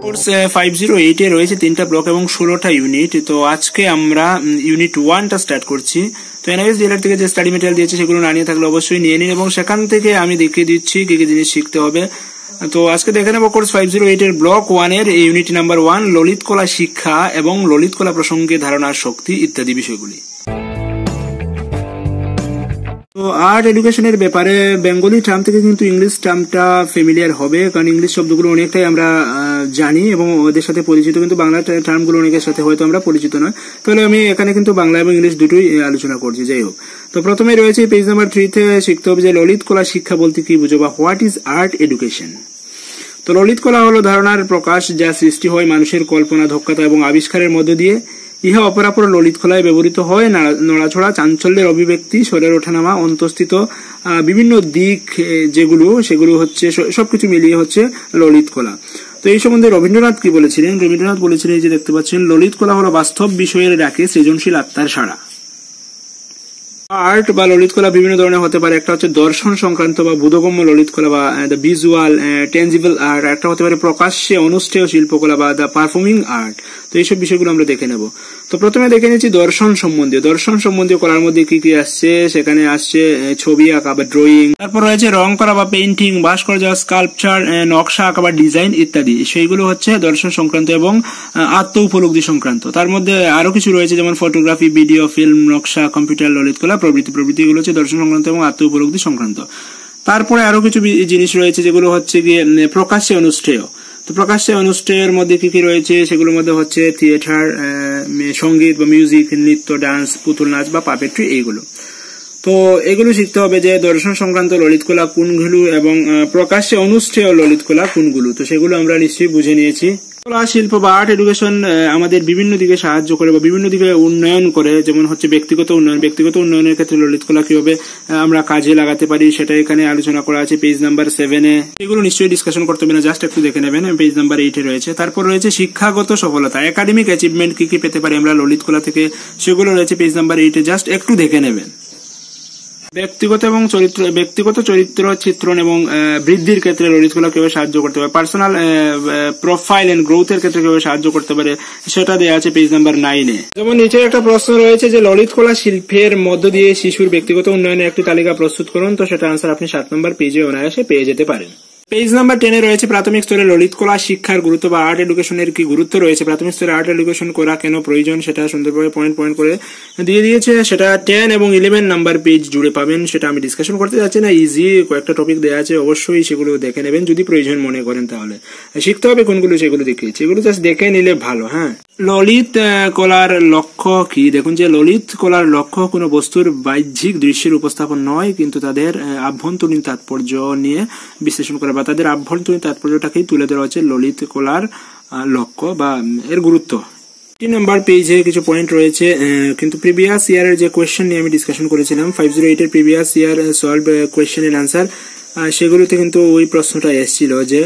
Course 508 এ রয়েছে 3টা block এবং 16টা ইউনিট। তো আজকে আমরা ইউনিট 1টা স্টার্ট করছি। তো এনআইএস ডিএলআর থেকে যে স্টাডি মেটেরিয়াল দিয়েছে সেগুলো না নিয়ে থাকলে অবশ্যই নিয়ে নিন এবং সেখান থেকে আমি দেখিয়ে দিচ্ছি কি কি জিনিস শিখতে হবে। তো আজকে দেখে নেব কোর্স 508 এর ব্লক 1 এর ইউনিট নাম্বার 1 ললিত কলা শিক্ষা এবং ললিত কলা প্রসঙ্গে ধারণার শক্তি ইত্যাদি বিষয়গুলি। তো আর্ট এডুকেশনের ব্যাপারে বেঙ্গলি টার্ম থেকে কিন্তু ইংলিশ টার্মটা ফ্যামিলিয়ার হবে, কারণ ইংলিশ শব্দগুলো অনেকটাই আমরা জানি এবং ওদের সাথে পরিচিত, কিন্তু বাংলা টার্মগুলো অনেকের সাথে হয়তো আমরা পরিচিত নয়। তাহলে আমি এখানে কিন্তু বাংলা এবং ইংলিশ দুটোই আলোচনা করছি। যাই হোক, তো প্রথমে রয়েছে পেজ নাম্বার 3 তে শিখতে হবে যে ললিত কলা শিক্ষা বলতে কি বুঝো বা হোয়াট ইজ আর্ট এডুকেশন। তো ললিত কলা হলো ধারণার প্রকাশ যা সৃষ্টি হয় মানুষের কল্পনা, দক্ষতা এবং আবিষ্কারের মধ্য দিয়ে। ইহা অপরাপর ললিত কলায় ব্যবহৃত হয় নড়াছড়া, চাঞ্চল্যের অভিব্যক্তি, স্বরের ওঠানামা, অন্তঃস্থিত বিভিন্ন দিক সেগুলো হচ্ছে সবকিছু মিলিয়ে হচ্ছে ললিত কলা। তো এই সম্বন্ধে রবীন্দ্রনাথ কি বলেছিলেন? রবীন্দ্রনাথ বলেছিলেন, যে দেখতে পাচ্ছেন, ললিত কলা হলো বাস্তব বিষয়ের ডাকে সৃজনশীল আত্মার সাড়া। আর্ট বা ললিত কলা বিভিন্ন ধরনের হতে পারে। একটা হচ্ছে দর্শন সংক্রান্ত বা বোধগম্য ললিত কলা বা দ্য ভিজুয়াল টেনজিবল আর্ট। একটা হতে পারে প্রকাশ্যে অনুষ্ঠেয় শিল্পকলা বা দ্য পারফর্মিং আর্ট। তো এইসব বিষয়গুলো আমরা দেখে নেব। তো প্রথমে দেখে নিচ্ছি দর্শন সম্বন্ধীয় কলার মধ্যে কি কি আসছে। সেখানে আসছে ছবি আঁকা বা ড্রয়িং, তারপর রয়েছে রং করা বা পেইন্টিং, ভাস্কর্য, স্কাল্পচার, নকশা আঁকা বা ডিজাইন ইত্যাদি। সেইগুলো হচ্ছে দর্শন সংক্রান্ত এবং আত্ম উপলব্ধি সংক্রান্ত। তার মধ্যে আরো কিছু রয়েছে, যেমন ফটোগ্রাফি, ভিডিও, ফিল্ম, নকশা, কম্পিউটার, ললিত কলা প্রভৃতি এগুলো হচ্ছে দর্শন সংক্রান্ত এবং আত্ম উপলব্ধি সংক্রান্ত। তারপরে আরো কিছু জিনিস রয়েছে যেগুলো হচ্ছে গিয়ে প্রকাশ্যে অনুষ্ঠেয়। তো প্রকাশ্যে অনুষ্ঠেয়ের মধ্যে কি কি রয়েছে, সেগুলোর মধ্যে হচ্ছে থিয়েটার, সঙ্গীত বা মিউজিক, নৃত্য, ডান্স, পুতুল নাচ বা পাপেট্রি, এইগুলো। তো এগুলো শিখতে হবে যে দর্শন সংক্রান্ত ললিত কলা কোনগুলো এবং প্রকাশ্যে অনুষ্ঠেয় ললিত কলা কোনগুলো। তো সেগুলো আমরা নিশ্চয়ই বুঝে নিয়েছি। কলা শিল্প বা আর্ট এডুকেশন আমাদের বিভিন্ন দিকে সাহায্য করে বা বিভিন্ন দিকে উন্নয়ন করে। যেমন হচ্ছে ব্যক্তিগত উন্নয়নের ক্ষেত্রে ললিত কলা কিভাবে আমরা কাজে লাগাতে পারি সেটা এখানে আলোচনা করা আছে পেজ নাম্বার 7 এ। এগুলো নিশ্চয়ই ডিসকাশন করতে হবে না, জাস্ট একটু দেখে নেবেন, পেজ নাম্বার 8 এ রয়েছে। তারপর রয়েছে শিক্ষাগত সফলতা, একাডেমিক অ্যাচিভমেন্ট কি কি পেতে পারি আমরা ললিত কলা থেকে, সেগুলো রয়েছে পেজ নাম্বার 8 এ, জাস্ট একটু দেখে নেবেন। ব্যক্তিগত চরিত্র চিত্রণ এবং বৃদ্ধির ক্ষেত্রে ললিত কলা কিভাবে সাহায্য করতে পারে, পার্সোনাল প্রোফাইল এন্ড গ্রোথের ক্ষেত্রে কিভাবে সাহায্য করতে পারে, সেটা দেওয়া আছে পেজ নাম্বার 9 এ। যেমন নিচে একটা প্রশ্ন রয়েছে যে ললিত কলা শিল্পের মধ্য দিয়ে শিশুর ব্যক্তিগত উন্নয়নের একটি তালিকা প্রস্তুত করুন। তো সেটা আনসার আপনি 7 নম্বর পেজে অনায়াসে পেয়ে যেতে পারেন। পেজ নাম্বার 10 এ রয়েছে প্রাথমিক স্তরে ললিত কলা শিক্ষার গুরুত্ব বা আর্ট এডুকেশনের কি গুরুত্ব রয়েছে, প্রাথমিক স্তরে আর্ট এডুকেশন করা কেন প্রয়োজন, সেটা সুন্দরভাবে পয়েন্ট করে দিয়ে দিয়েছে। সেটা 10 এবং 11 নাম্বার পেজ জুড়ে পাবেন। সেটা আমি ডিসকাশন করতে যাচ্ছি না, ইজি কয়েকটা টপিক দেওয়া আছে, অবশ্যই সেগুলো দেখে নেবেন যদি প্রয়োজন মনে করেন। তাহলে শিখতে হবে কোনগুলো সেগুলো দেখিয়েছি, এগুলো জাস্ট দেখে নিলে ভালো। হ্যাঁ, ললিত কলার লক্ষ্য কি? দেখুন যে ললিত কলার লক্ষ্য কোনো বস্তুর বাহ্যিক দৃশ্যের উপস্থাপন নয়, কিন্তু তাদের আভ্যন্তরীণ তাৎপর্য নিয়ে বিশ্লেষণ করা বা তাদের আভ্যন্তরীণ তাৎপর্যটাকেই তুলে ধরা হচ্ছে ললিত কলার লক্ষ্য বা এর গুরুত্ব। 3 নম্বর পেজে কিছু পয়েন্ট রয়েছে, কিন্তু প্রিভিয়াস ইয়ারের যে কোয়েশ্চেন নিয়ে আমি ডিসকাশন করেছিলাম 508 এর প্রিভিয়াস ইয়ার সলভ কোয়েশ্চেনের আনসার, সেগুলোতে কিন্তু ওই প্রশ্নটা এসেছিল যে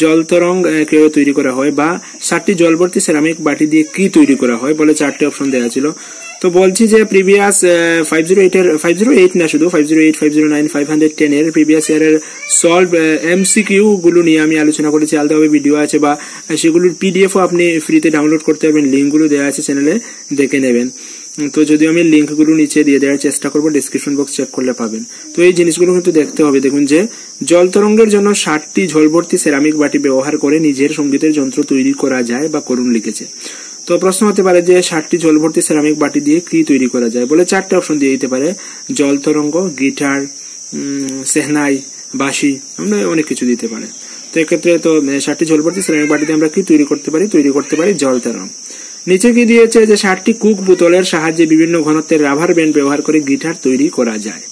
জল তরঙ্গ কিভাবে তৈরি করা হয় বা 7টি জলভর্তি সেরামিক বাটি দিয়ে কি তৈরি করা হয় বলে 4টে অপশন দেওয়া ছিল। তো বলছি যে প্রিভিয়াস 508 না, শুধু 508, 509, 510 এর প্রিভিয়াস ইয়ারের সলভ MCQ গুলো নিয়ে আমি আলোচনা করেছি, আলাদাভাবে ভিডিও আছে বা সেগুলোর PDF ও আপনি ফ্রিতে ডাউনলোড করতে পারবেন, লিঙ্কগুলো দেওয়া আছে চ্যানেলে, দেখে নেবেন। তো যদি আমি লিঙ্কগুলো নিচে দিয়ে দেওয়ার চেষ্টা করবো, ডেসক্রিপশন বক্স চেক করলে পাবেন। তো এই জিনিসগুলো কিন্তু দেখতে হবে। দেখুন যে জল তরঙ্গের জন্য 7টি ঝোলভর্তি সেরামিক বাটি ব্যবহার করে নিজের সঙ্গীতের যন্ত্র তৈরি করা যায় বা করুন লিখেছে। তো প্রশ্ন হতে পারে যে 7টি জলভর্তি সেরামিক বাটি দিয়ে কি তৈরি করা যায় বলে 4টে অপশন দিয়ে দিতে পারে, জল তরঙ্গ, গিটার, সেহনাই, বাঁশি, আমরা অনেক কিছু দিতে পারে। তো এক্ষেত্রে তো 7টি জলভর্তি সেরামিক বাটি দিয়ে আমরা কি তৈরি করতে পারি জল তরঙ্গ। নিচে কি দিয়েছে যে 7টি কুক বোতলের সাহায্যে বিভিন্ন ঘনত্বের রাবার ব্যান্ড ব্যবহার করে গিটার তৈরি করা যায়।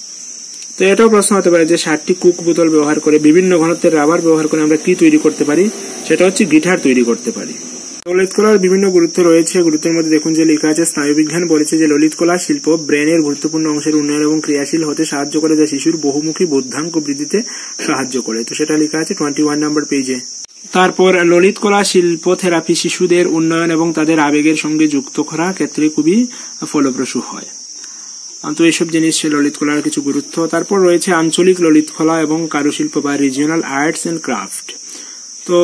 তো এটাও প্রশ্ন হতে পারে যে 7টি কুক বোতল ব্যবহার করে বিভিন্ন ঘনত্বের রাবার ব্যবহার করে আমরা কি তৈরি করতে পারি, সেটা হচ্ছে গিটার তৈরি করতে পারি। ললিত কলার বিভিন্ন গুরুত্ব রয়েছে। গুরুত্বের মধ্যে দেখুন যে লেখা আছে স্নায়ুবিজ্ঞান বলেছে যে ললিত কলা শিল্প ব্রেনের গুরুত্বপূর্ণ অংশের উন্নয়ন এবং ক্রিয়াশীল হতে সাহায্য করে, যা শিশুর বহুমুখী বুদ্ধাঙ্ক বৃদ্ধিতে সাহায্য করে। তো সেটা লেখা আছে 21 নম্বর পেজে। তারপর ললিত কলা শিল্প থেরাপি শিশুদের উন্নয়ন এবং তাদের আবেগের সঙ্গে যুক্ত করার ক্ষেত্রে খুবই ফলপ্রসূ হয়। তো এইসব জিনিস ললিত কলার কিছু গুরুত্ব। তারপর রয়েছে আঞ্চলিক ললিত কলা এবং কারুশিল্প বা রিজিওনাল আর্টস এন্ড ক্রাফট। তো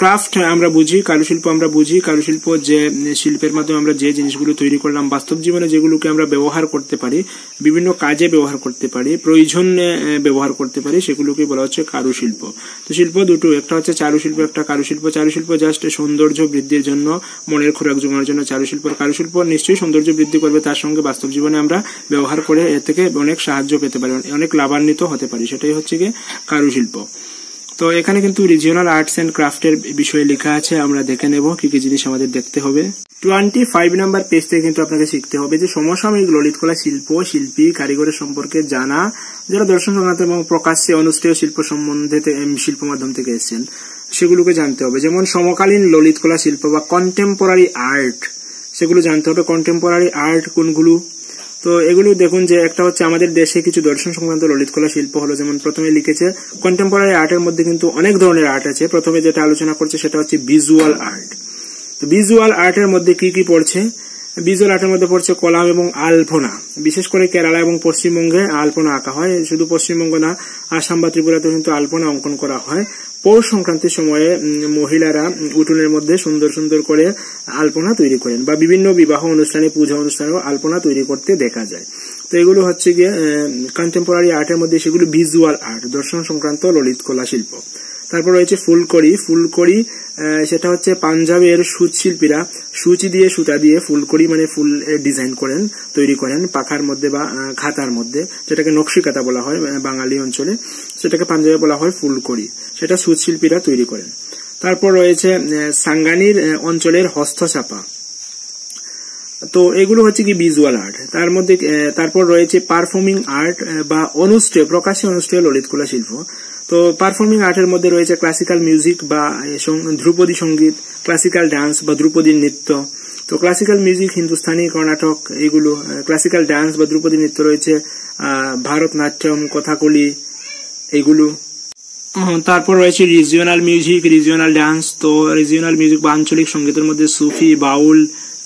ক্রাফট আমরা বুঝি, কারুশিল্প আমরা বুঝি, কারুশিল্প যে শিল্পের মাধ্যমে আমরা যে জিনিসগুলো তৈরি করলাম বাস্তব জীবনে যেগুলোকে আমরা ব্যবহার করতে পারি, বিভিন্ন কাজে ব্যবহার করতে পারি, প্রয়োজনে ব্যবহার করতে পারি, সেগুলোকে বলা হচ্ছে কারুশিল্প। তো শিল্প দুটো, একটা হচ্ছে চারুশিল্প, একটা কারুশিল্প। চারুশিল্প জাস্ট সৌন্দর্য বৃদ্ধির জন্য, মনের খোরাক জোগানোর জন্য চারুশিল্প। কারুশিল্প নিশ্চয়ই সৌন্দর্য বৃদ্ধি করবে, তার সঙ্গে বাস্তব জীবনে আমরা ব্যবহার করে এর থেকে অনেক সাহায্য পেতে পারি, অনেক লাভান্বিত হতে পারি, সেটাই হচ্ছে গিয়ে কারুশিল্প। তো এখানে কিন্তু রিজিওনাল আর্টস এন্ড ক্রাফটের বিষয়ে লেখা আছে, আমরা দেখে নেব কি কি জিনিস আমাদের দেখতে হবে। 25 নাম্বার পেজ থেকে কিন্তু আপনাকে শিখতে হবে যে সমসাময়িক ললিতকলা শিল্প, শিল্পী, কারিগরের সম্পর্কে জানা, যারা দর্শন সংক্রান্ত এবং প্রকাশ্যে অনুষ্ঠেয় শিল্প সম্বন্ধে শিল্প মাধ্যম থেকে এসেছেন সেগুলোকে জানতে হবে। যেমন সমকালীন ললিতকলা শিল্প বা কন্টেম্পোরারি আর্ট, সেগুলো জানতে হবে। কন্টেম্পোরারি আর্ট কোনগুলো? তো এগুলো দেখুন যে একটা হচ্ছে আমাদের দেশে কিছু দর্শন সংক্রান্ত ললিতকলা শিল্প হলো, যেমন প্রথমে লিখেছে কন্টেম্পোরারি আর্টের মধ্যে কিন্তু অনেক ধরনের আর্ট আছে। প্রথমে যেটা আলোচনা করছে সেটা হচ্ছে ভিজুয়াল আর্ট। তো ভিজুয়াল আর্টের মধ্যে কি কি পড়ছে? ভিজুয়াল আর্টের মধ্যে পড়ছে কলাম এবং আলপনা। বিশেষ করে কেরালা এবং পশ্চিমবঙ্গে আলপনা আঁকা হয়, শুধু পশ্চিমবঙ্গ না, আসাম বা ত্রিপুরাতে কিন্তু আলপনা অঙ্কন করা হয়। পৌষ সংক্রান্তির সময়ে মহিলারা উঠোনের মধ্যে সুন্দর সুন্দর করে আলপনা তৈরি করেন, বা বিভিন্ন বিবাহ অনুষ্ঠানে, পূজা অনুষ্ঠানেও আলপনা তৈরি করতে দেখা যায়। তো এগুলো হচ্ছে গিয়ে কন্টেম্পোরারি আর্টের মধ্যে, সেগুলো ভিজুয়াল আর্ট, দর্শন সংক্রান্ত ললিত কলা শিল্প। তারপর রয়েছে ফুলকড়ি। ফুলকড়ি সেটা হচ্ছে পাঞ্জাবের সুচ শিল্পীরা সুচি দিয়ে, সুতা দিয়ে ফুলকড়ি মানে ফুল ডিজাইন করেন, তৈরি করেন পাখার মধ্যে বা খাতার মধ্যে, যেটাকে নকশি কাতা বলা হয় বাঙালি অঞ্চলে, সেটাকে পাঞ্জাবে বলা হয় ফুলকড়ি, সেটা সুচ শিল্পীরা তৈরি করেন। তারপর রয়েছে সাঙ্গানির অঞ্চলের হস্তছাপা। তো এগুলো হচ্ছে কি ভিজুয়াল আর্ট। তার মধ্যে তারপর রয়েছে পারফর্মিং আর্ট বা অনুষ্ঠেয়, প্রকাশ্যে অনুষ্ঠেয় ললিতকলা শিল্প। তো পারফর্মিং আর্টের মধ্যে রয়েছে ক্লাসিক্যাল মিউজিক বা ধ্রুপদী সঙ্গীত, ক্লাসিক্যাল ডান্স বা ধ্রুপদী নৃত্য। তো ক্লাসিক্যাল মিউজিক, হিন্দুস্তানি, কর্ণাটক, এইগুলো। ক্লাসিক্যাল ডান্স বা ধ্রুপদী নৃত্য রয়েছে ভারতনাট্যম, কথাকলি, এগুলো। তারপর রয়েছে রিজিওনাল মিউজিক, রিজিওনাল ডান্স। তো রিজিওনাল মিউজিক বা আঞ্চলিক সঙ্গীতের মধ্যে সুফি, বাউল,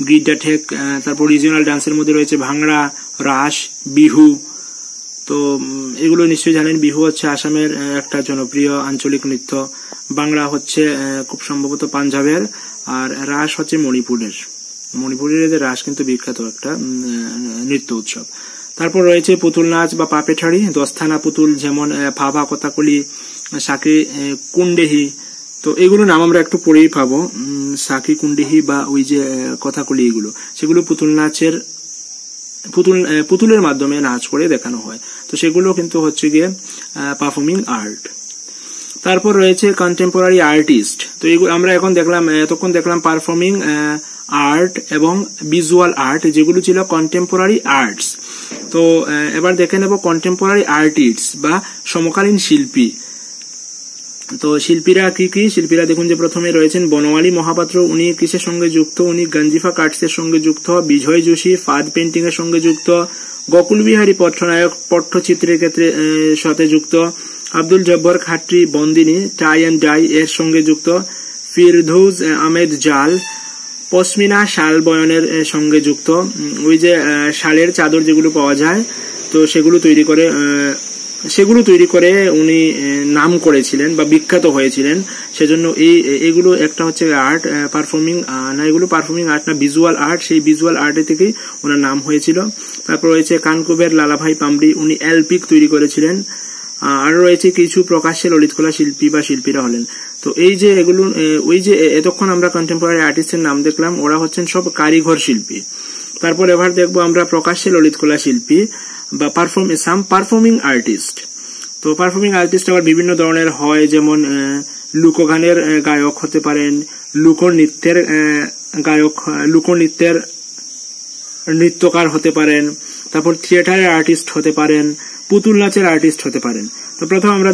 গিডা ঠেক। তারপর রিজিওনাল ডান্সের মধ্যে রয়েছে ভাংড়া, রাস, বিহু। তো এগুলো নিশ্চয়ই জানেন, বিহু হচ্ছে আসামের একটা জনপ্রিয় আঞ্চলিক নৃত্য, বাংলা হচ্ছে খুব সম্ভবত পাঞ্জাবের, আর রাস হচ্ছে মণিপুরের। মণিপুরের রাস কিন্তু বিখ্যাত একটা নৃত্য উৎসব। তারপর রয়েছে পুতুল নাচ বা পাপেঠারি, দস্থানা পুতুল, যেমন ফাভা, কথাকলি, সাকি, কুন্ডেহি। তো এগুলো নাম আমরা একটু পরেই পাবো, সাকি, কুন্ডেহি বা ওই যে কথাকলি, এগুলো সেগুলো পুতুল নাচের, পুতুলের মাধ্যমে নাচ করে দেখানো হয়। তো সেগুলো কিন্তু হচ্ছে গিয়ে পারফর্মিং আর্ট। তারপর রয়েছে কন্টেম্পোরারি আর্টিস্ট। তো এগুলো আমরা এতক্ষণ দেখলাম পারফর্মিং আর্ট এবং ভিজুয়াল আর্ট, যেগুলো ছিল কন্টেম্পোরারি আর্টস। তো এবার দেখে নেব কন্টেম্পোরারি আর্টিস্ট বা সমকালীন শিল্পী। তো শিল্পীরা কি কি? শিল্পীরা দেখুন যে প্রথমে রয়েছেন বনমালী মহাপাত্র, উনি কিসের সঙ্গে যুক্ত? উনি গঞ্জিফা কার্টস এর সঙ্গে যুক্ত। বিজয় যোশী ফাদ পেন্টিং এর সঙ্গে যুক্ত। গোকুল বিহারী পট্টনায়ক পট্টচিত্রের ক্ষেত্রে সাথে যুক্ত। Abdul Jabbar খাট্রি বন্দিনী tie and dye এর সঙ্গে যুক্ত। ফিরদৌস আহমেদ জাল পশমিনা শাল বয়নের সঙ্গে যুক্ত। ওই যে শালের চাদর যেগুলো পাওয়া যায়, তো সেগুলো তৈরি করে উনি নাম করেছিলেন বা বিখ্যাত হয়েছিলেন। সেজন্য এগুলো একটা হচ্ছে আর্ট, পারফর্মিং না, এগুলো পারফর্মিং আর্ট না, ভিজুয়াল আর্ট। সেই ভিজুয়াল আর্টের থেকেই ওনার নাম হয়েছিল। তারপর রয়েছে কানকুবের লালাভাই পামরি, উনি এলপিক তৈরি করেছিলেন। আরো রয়েছে কিছু প্রকাশ্যে ললিতকলা শিল্পী বা শিল্পীরা হলেন। তো এই যে এগুলো, ওই যে এতক্ষণ আমরা কন্টেম্পোরারি আর্টিস্টের নাম দেখলাম, ওরা হচ্ছেন সব কারিগর শিল্পী। তারপর এবার দেখবো আমরা প্রকাশ্যে ললিতকলা শিল্পী বা পারফর্মিং আর্টিস্ট। তো পারফর্মিং আর্টিস্ট আবার বিভিন্ন ধরনের হয়, যেমন লোকগানের গায়ক হতে পারেন, লোকনৃত্যের গায়ক, লোকনৃত্যের নৃত্যকার হতে পারেন, তারপর থিয়েটারের আর্টিস্ট হতে পারেন, পুতুল নাচের আর্টিস্ট হতে পারেন। তো প্রথম আমরা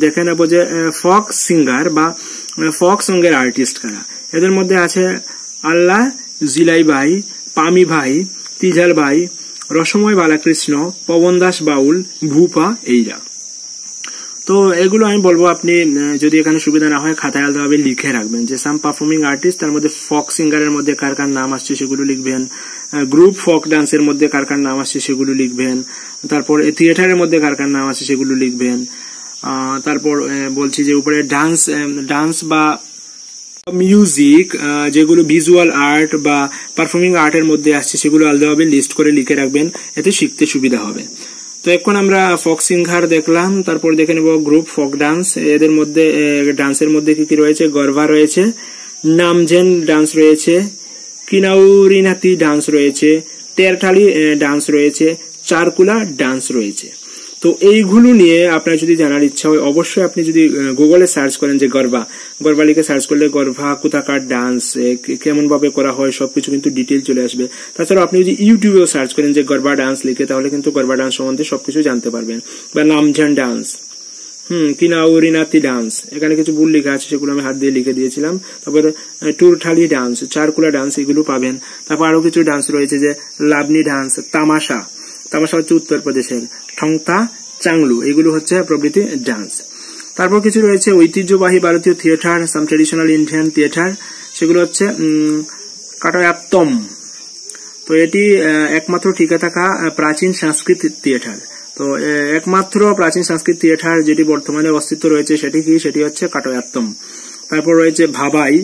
দেখে নেব যে ফক সিঙ্গার বা ফক সঙ্গের আর্টিস্ট কারা। এদের মধ্যে আছে আল্লাহ জিলাই ভাই, পামি ভাই, তিজাল ভাই, রসময় বালাকৃষ্ণ, পবন দাস বাউল, ভূপা, এইরা। তো এগুলো আমি বলবো, আপনি যদি এখানে সুবিধা না হয় খাতায় আলাদাভাবে লিখে রাখবেন যে সাম পারফর্মিং আর্টিস্ট, তার মধ্যে ফক সিঙ্গারের মধ্যে কার কার নাম আসছে সেগুলো লিখবেন, গ্রুপ ফক ডান্সের মধ্যে কার কার নাম আসছে সেগুলো লিখবেন, তারপর থিয়েটারের মধ্যে কার কার নাম আসছে সেগুলো লিখবেন, তারপর বলছি যে উপরে ডান্স বা মিউজিক যেগুলো ভিজুয়াল আর্ট বা পারফর্মিং আর্টের মধ্যে আসছে সেগুলো আলাদাভাবে লিস্ট করে লিখে রাখবেন, এতে শিখতে সুবিধা হবে। তো এখন আমরা ফক সিঙ্গার দেখলাম, তারপর দেখে নেব গ্রুপ ফক ডান্স। এদের মধ্যে ডান্সের মধ্যে কি কি রয়েছে? গরভা রয়েছে, নামজেন ডান্স রয়েছে, কিনাউরিনাতি ডান্স রয়েছে, টেরঠালি ডান্স রয়েছে, চারকুলা ডান্স রয়েছে। তো এইগুলো নিয়ে আপনার যদি জানার ইচ্ছা হয় অবশ্যই আপনি যদি গুগলে সার্চ করেন যে গরভা লিখে সার্চ করলে গরভা কোথাকার ডান্স কেমন ভাবে করা হয় সবকিছু কিন্তু ডিটেল চলে আসবে। তাছাড়া আপনি যদি ইউটিউবেও সার্চ করেন যে গরভা ডান্স লিখে, তাহলে কিন্তু গরভা ডান্স সম্বন্ধে সবকিছু জানতে পারবেন। বা নামঝান ডান্স, কিনাউরিনাতি ডান্স, এখানে কিছু ভুল লেখা আছে সেগুলো আমি হাত দিয়ে লিখে দিয়েছিলাম। তারপরে টুরঠালি ডান্স, চারকুলা ডান্স এগুলো পাবেন। তারপর আরো কিছু ডান্স রয়েছে যে লাবনি ডান্স, তামাশা হচ্ছে উত্তরপ্রদেশের, ঠংতা, চাংলু এগুলো হচ্ছে প্রভৃতি ডান্স। তারপর কিছু রয়েছে ঐতিহ্যবাহী ভারতীয় theatre, some traditional Indian theatre, সেগুলো হচ্ছে কাটায়াত্তম। তো এটি একমাত্র টিকে থাকা প্রাচীন সংস্কৃত থিয়েটার। তো একমাত্র প্রাচীন সংস্কৃত থিয়েটার যেটি বর্তমানে অস্তিত্ব রয়েছে সেটি কি? সেটি হচ্ছে কাটায়াত্তম। তারপর রয়েছে ভাবাই,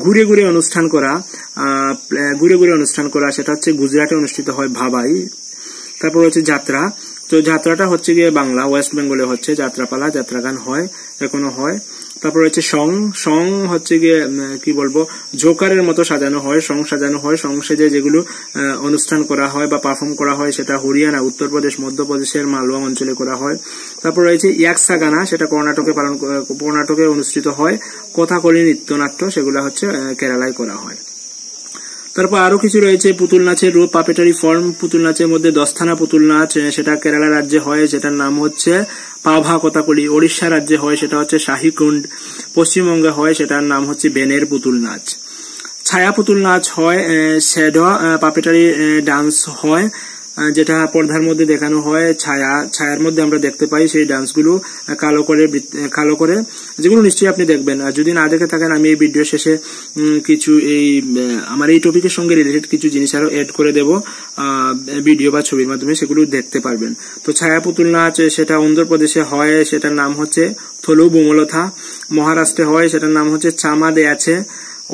ঘুরে ঘুরে অনুষ্ঠান করা, সেটা হচ্ছে গুজরাটে অনুষ্ঠিত হয় ভাবাই। তারপর হচ্ছে যাত্রা, তো যাত্রাটা হচ্ছে গিয়ে বাংলা, ওয়েস্ট বেঙ্গলে হচ্ছে যাত্রাপালা, যাত্রাগান হয়, এখনো হয়। তারপর হচ্ছে সং হচ্ছে গিয়ে কি বলবো, জোকারের মতো সাজানো হয়, সং সেজে যেগুলো অনুষ্ঠান করা হয় বা পারফর্ম করা হয় সেটা হরিয়ানা, উত্তরপ্রদেশ, মধ্যপ্রদেশের মালওয়া অঞ্চলে করা হয়। তারপর রয়েছে ইয়াকসাগানা, সেটা কর্ণাটকে অনুষ্ঠিত হয়। কথাকলি নৃত্যনাট্য, সেগুলো হচ্ছে কেরালায় করা হয়। তারপর আরো কিছু রয়েছে পুতুল নাচের রূপ, পাপেটারি ফর্ম। পুতুল নাচের মধ্যে দস্থানা পুতুল নাচ, সেটা কেরালা রাজ্যে হয়, সেটার নাম হচ্ছে পাভা কথাকলি। ওড়িশা রাজ্যে হয়, সেটা হচ্ছে শাহীকুণ্ড। পশ্চিমবঙ্গে হয়, সেটার নাম হচ্ছে বেনের পুতুল নাচ। ছায়া পুতুল নাচ হয়, শ্যাডো পাপেটারি ডান্স হয়, যেটা পর্দার মধ্যে দেখানো হয়। ছায়ার মধ্যে আমরা দেখতে পাই সেই ডান্সগুলো কালো করে, যেগুলো নিশ্চয়ই আপনি দেখবেন। আর যদি না দেখে থাকেন আমি এই ভিডিও শেষে কিছু আমার এই টপিকের সঙ্গে রিলেটেড কিছু জিনিস আরো এড করে দেব ভিডিও বা ছবির মাধ্যমে, সেগুলো দেখতে পারবেন। তো ছায়া পুতুল নাচ সেটা অন্ধ্রপ্রদেশে হয়, সেটার নাম হচ্ছে থলু বুমলথা। মহারাষ্ট্রে হয়, সেটার নাম হচ্ছে চামা দে আছে।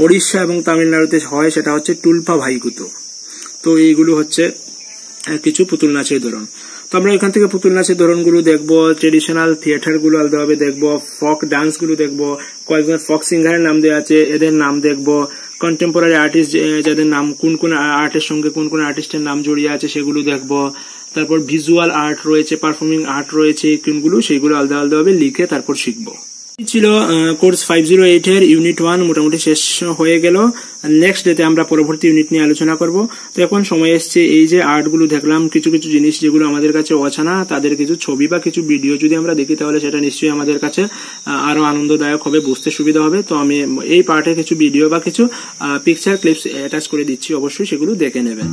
ওড়িশা এবং তামিলনাড়ুতে হয়, সেটা হচ্ছে টুলপা ভাইকুতো। তো এইগুলো হচ্ছে কিছু পুতুল নাচের ধরন। তো আমরা এখান থেকে পুতুল নাচের ধরনগুলো দেখবো, ট্রেডিশনাল থিয়েটার গুলো আলাদাভাবে দেখবো, ফক ডান্স গুলো দেখবো, কয়েকজন ফক সিঙ্গারের নাম দেওয়া আছে এদের নাম দেখবো, কন্টেম্পোরারি আর্টিস্ট যাদের নাম কোন আর্টের সঙ্গে কোন আর্টিস্টের নাম জড়িয়ে আছে সেগুলো দেখবো। তারপর ভিজুয়াল আর্ট রয়েছে, পারফর্মিং আর্ট রয়েছে, কোনগুলো সেগুলো আলাদাভাবে লিখে তারপর শিখবো। ছিল কোর্স 508 এর ইউনিট 1 মোটামুটি শেষ হয়ে গেল। নেক্সট ডেতে আমরা পরবর্তী ইউনিট নিয়ে আলোচনা করব। তো এখন সময় এসছে এই যে আর্ট গুলো দেখলাম, কিছু জিনিস যেগুলো আমাদের কাছে অজানা, তাদের কিছু ছবি বা কিছু ভিডিও যদি আমরা দেখি তাহলে সেটা নিশ্চয়ই আমাদের কাছে আরো আনন্দদায়ক হবে, বুঝতে সুবিধা হবে। তো আমি এই পার্টে কিছু ভিডিও বা কিছু পিকচার ক্লিপস অ্যাটাচ করে দিচ্ছি, অবশ্যই সেগুলো দেখে নেবেন।